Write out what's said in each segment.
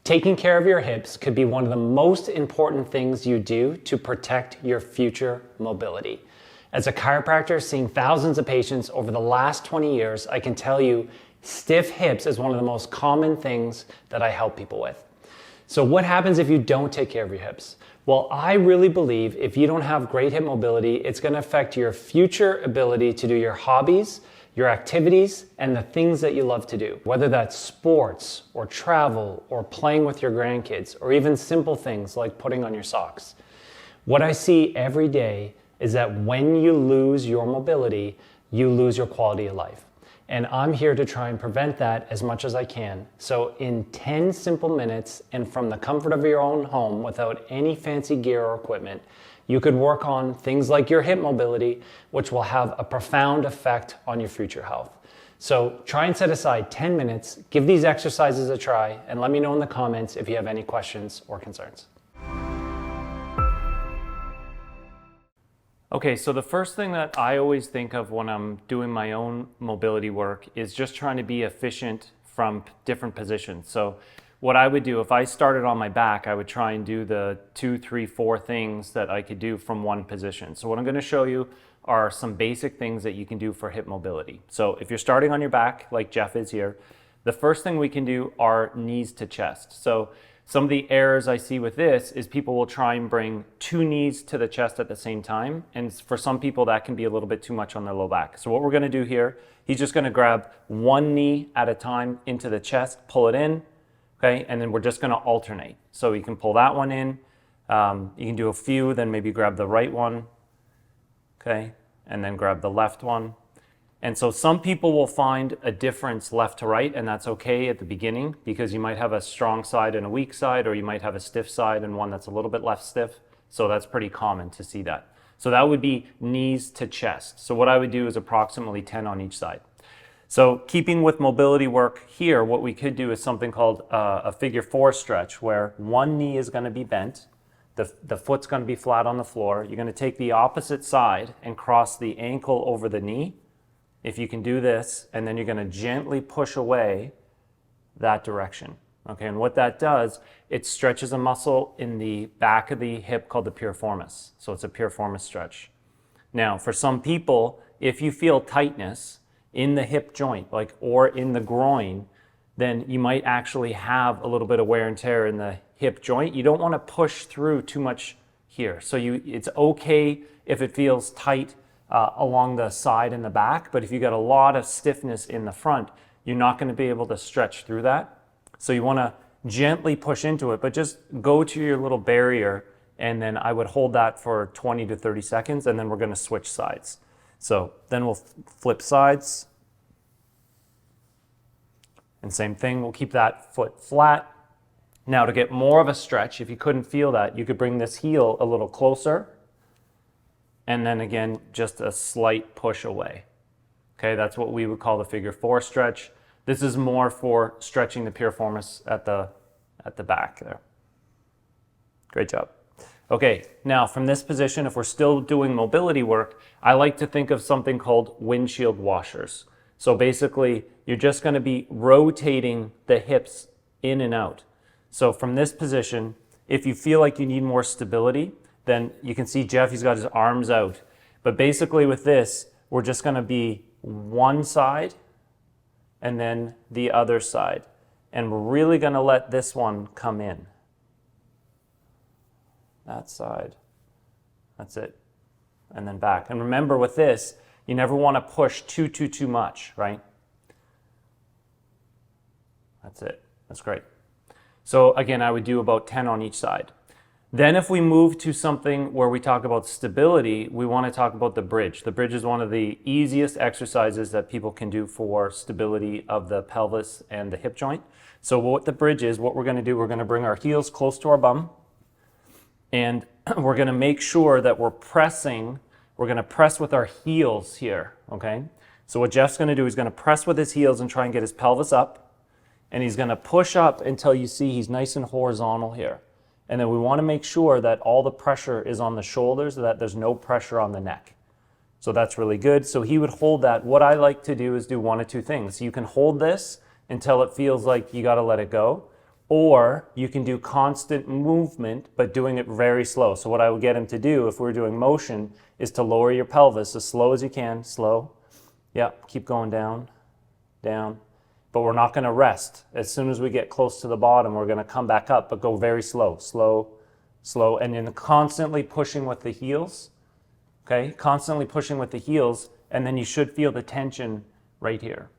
Taking care of your hips could be one of the most important things you do to protect your future mobility. As a chiropractor seeing thousands of patients over the last 20 years, I can tell you stiff hips is one of the most common things that I help people with. So what happens if you don't take care of your hips? Well, I really believe if you don't have great hip mobility, it's going to affect your future ability to do your hobbies, your activities, and the things that you love to do. Whether that's sports or travel or playing with your grandkids or even simple things like putting on your socks. What I see every day is that when you lose your mobility, you lose your quality of life. And I'm here to try and prevent that as much as I can. So in 10 simple minutes and from the comfort of your own home without any fancy gear or equipment, you could work on things like your hip mobility, which will have a profound effect on your future health. So try and set aside 10 minutes, give these exercises a try, and let me know in the comments if you have any questions or concerns. Okay, so the first thing that I always think of when I'm doing my own mobility work is just trying to be efficient from different positions. So what I would do, if I started on my back, I would try and do the 2, 3, 4 things that I could do from one position. So what I'm going to show you are some basic things that you can do for hip mobility. So if you're starting on your back, like Jeff is here, the first thing we can do are knees to chest. So some of the errors I see with this is people will try and bring 2 knees to the chest at the same time. And for some people, that can be a little bit too much on their low back. So what we're going to do here, he's just going to grab 1 knee at a time into the chest, pull it in, okay? And then we're just going to alternate. So you can pull that one in. You can do a few, then maybe grab the right one, okay? And then grab the left one. And so some people will find a difference left to right, and that's okay at the beginning because you might have a strong side and a weak side, or you might have a stiff side and one that's a little bit less stiff. So that's pretty common to see that. So that would be knees to chest. So what I would do is approximately 10 on each side. So keeping with mobility work here, what we could do is something called a figure 4 stretch, where 1 knee is going to be bent, the foot's going to be flat on the floor. You're going to take the opposite side and cross the ankle over the knee. If you can do this, and then you're going to gently push away that direction. Okay, and what that does, it stretches a muscle in the back of the hip called the piriformis. So it's a piriformis stretch. Now, for some people, if you feel tightness in the hip joint, or in the groin, then you might actually have a little bit of wear and tear in the hip joint. You don't want to push through too much here. So it's okay if it feels tight along the side and the back, but if you got a lot of stiffness in the front, you're not going to be able to stretch through that. So you want to gently push into it, but just go to your little barrier, and then I would hold that for 20 to 30 seconds, and then we're going to switch sides. So then we'll flip sides, and same thing, we'll keep that foot flat. Now to get more of a stretch, if you couldn't feel that, you could bring this heel a little closer, and then again, just a slight push away. Okay, that's what we would call the figure 4 stretch. This is more for stretching the piriformis at the back there. Great job. Okay, now from this position, if we're still doing mobility work, I like to think of something called windshield washers. So basically, you're just going to be rotating the hips in and out. So from this position, if you feel like you need more stability, then you can see Jeff, he's got his arms out. But basically with this, we're just going to be one side and then the other side. And we're really going to let this one come in. That side. That's it. And then back. And remember with this, you never want to push too much, right? That's it. That's great. So again, I would do about 10 on each side. Then if we move to something where we talk about stability, we want to talk about the bridge. The bridge is one of the easiest exercises that people can do for stability of the pelvis and the hip joint. So what the bridge is, what we're going to do, we're going to bring our heels close to our bum, and we're going to make sure that we're going to press with our heels here, okay? So what Jeff's going to do, he's going to press with his heels and try and get his pelvis up, and he's going to push up until you see he's nice and horizontal here. And then we want to make sure that all the pressure is on the shoulders, that there's no pressure on the neck. So that's really good. So he would hold that. What I like to do is do 1 of 2 things. You can hold this until it feels like you got to let it go, or you can do constant movement, but doing it very slow. So what I would get him to do if we're doing motion is to lower your pelvis as slow as you can, slow. Yep, keep going down, down. But we're not gonna rest. As soon as we get close to the bottom, we're gonna come back up, but go very slow, slow, slow. And then constantly pushing with the heels, okay? Constantly pushing with the heels, and then you should feel the tension right here.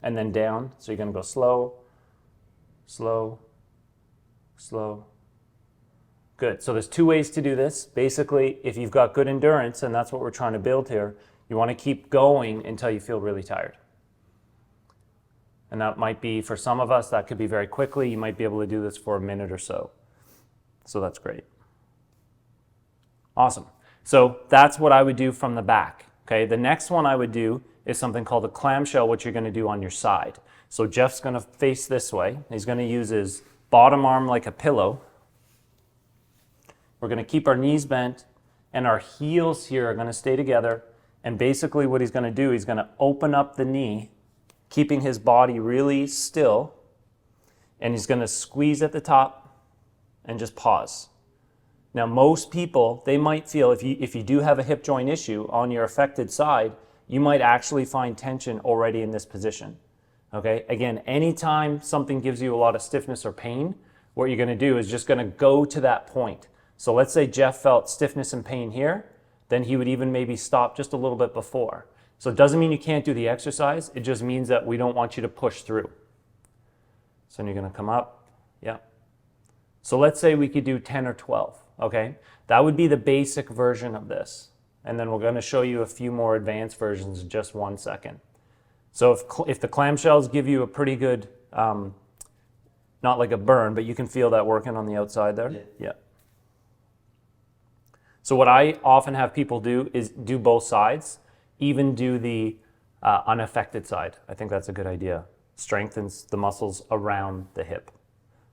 And then down, so you're gonna go slow, slow, slow. Good. So there's two ways to do this. Basically, if you've got good endurance, and that's what we're trying to build here, you want to keep going until you feel really tired. And that might be, for some of us, that could be very quickly. You might be able to do this for a minute or so. So that's great. Awesome. So that's what I would do from the back. Okay. The next one I would do is something called a clamshell, which you're going to do on your side. So Jeff's going to face this way. He's going to use his bottom arm like a pillow. We're going to keep our knees bent, and our heels here are going to stay together. And basically what he's going to do, he's going to open up the knee, keeping his body really still, and he's going to squeeze at the top and just pause. Now, most people, they might feel, if you do have a hip joint issue on your affected side, you might actually find tension already in this position. Okay, again, anytime something gives you a lot of stiffness or pain, what you're going to do is just going to go to that point. So let's say Jeff felt stiffness and pain here, then he would even maybe stop just a little bit before. So it doesn't mean you can't do the exercise, it just means that we don't want you to push through. So you're going to come up, yeah. So let's say we could do 10 or 12, okay? That would be the basic version of this. And then we're going to show you a few more advanced versions in just 1 second. So if the clamshells give you a pretty good, not like a burn, but you can feel that working on the outside there? Yeah. So what I often have people do is do both sides, even do the unaffected side. I think that's a good idea. Strengthens the muscles around the hip.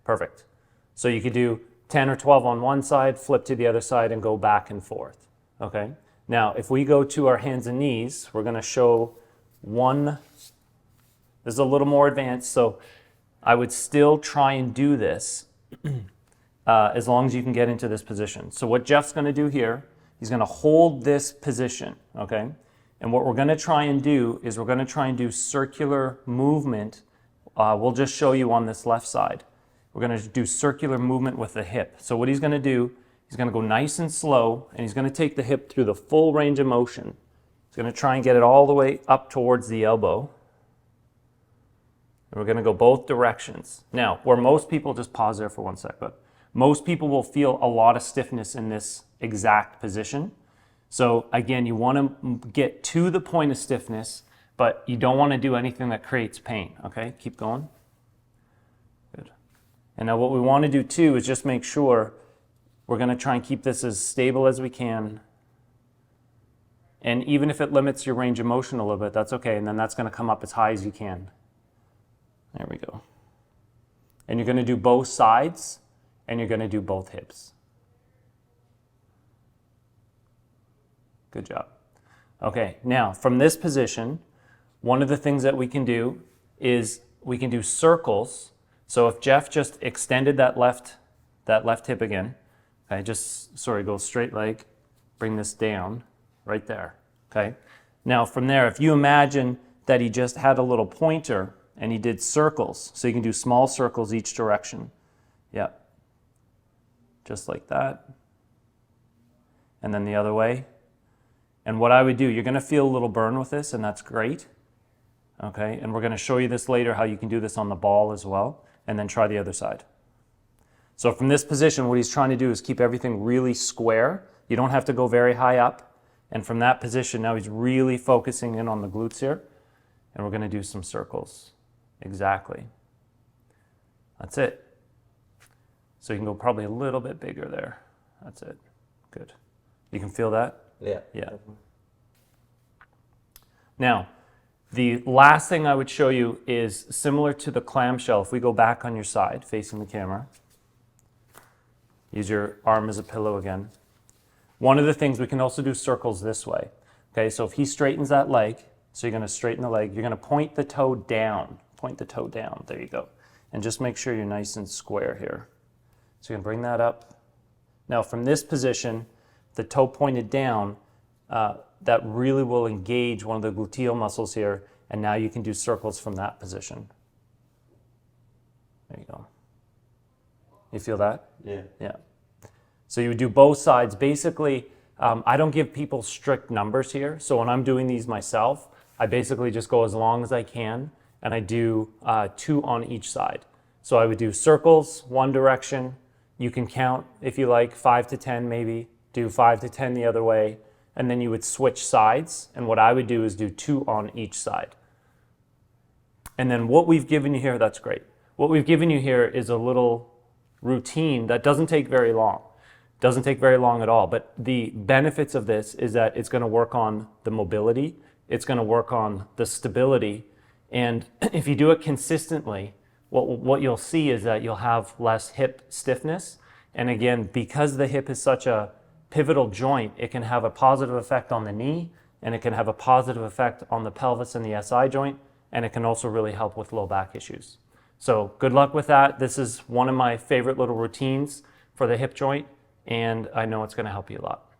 Perfect. So you could do 10 or 12 on one side, flip to the other side, and go back and forth. Okay? Now, if we go to our hands and knees, we're going to show one. This is a little more advanced, so I would still try and do this as long as you can get into this position. So what Jeff's going to do here, he's going to hold this position, okay? And what we're going to try and do is we're going to try and do circular movement. We'll just show you on this left side. We're going to do circular movement with the hip. So what he's going to do, he's going to go nice and slow, and he's going to take the hip through the full range of motion. He's going to try and get it all the way up towards the elbow. And we're going to go both directions. Now, where most people, just pause there for 1 sec, but most people will feel a lot of stiffness in this exact position. So again, you want to get to the point of stiffness, but you don't want to do anything that creates pain. Okay, keep going. Good. And now what we want to do too is just make sure we're going to try and keep this as stable as we can. And even if it limits your range of motion a little bit, that's okay. And then that's going to come up as high as you can. There we go. And you're going to do both sides, and you're going to do both hips. Good job. Okay, now from this position, one of the things that we can do is we can do circles. So if Jeff just extended that left hip again, okay, go straight leg, bring this down right there, okay? Now from there, if you imagine that he just had a little pointer and he did circles, so you can do small circles each direction. Yeah, just like that. And then the other way. And what I would do, you're going to feel a little burn with this, and that's great. Okay, and we're going to show you this later, how you can do this on the ball as well, and then try the other side. So from this position, what he's trying to do is keep everything really square. You don't have to go very high up. And from that position, now he's really focusing in on the glutes here. And we're going to do some circles. Exactly. That's it. So you can go probably a little bit bigger there. That's it. Good. You can feel that? Yeah. Yeah. Now, the last thing I would show you is similar to the clamshell. If we go back on your side, facing the camera, use your arm as a pillow again. One of the things, we can also do circles this way. Okay, so if he straightens that leg, so you're going to straighten the leg, you're going to point the toe down. Point the toe down. There you go. and just make sure you're nice and square here. So you can bring that up. Now from this position, the toe pointed down, that really will engage one of the gluteal muscles here, and now you can do circles from that position. There you go. You feel that? Yeah. Yeah. So you would do both sides. Basically, I don't give people strict numbers here. So when I'm doing these myself, I basically just go as long as I can, and I do 2 on each side. So I would do circles, one direction. You can count, if you like, 5 to 10 maybe. Do 5 to 10 the other way. And then you would switch sides. And what I would do is do 2 on each side. And then what we've given you here, that's great. What we've given you here is a little routine that doesn't take very long. Doesn't take very long at all. But the benefits of this is that it's going to work on the mobility. It's going to work on the stability. And if you do it consistently, what you'll see is that you'll have less hip stiffness. And again, because the hip is such a pivotal joint, it can have a positive effect on the knee, and it can have a positive effect on the pelvis and the SI joint, and it can also really help with low back issues. So good luck with that. This is one of my favorite little routines for the hip joint, and I know it's going to help you a lot.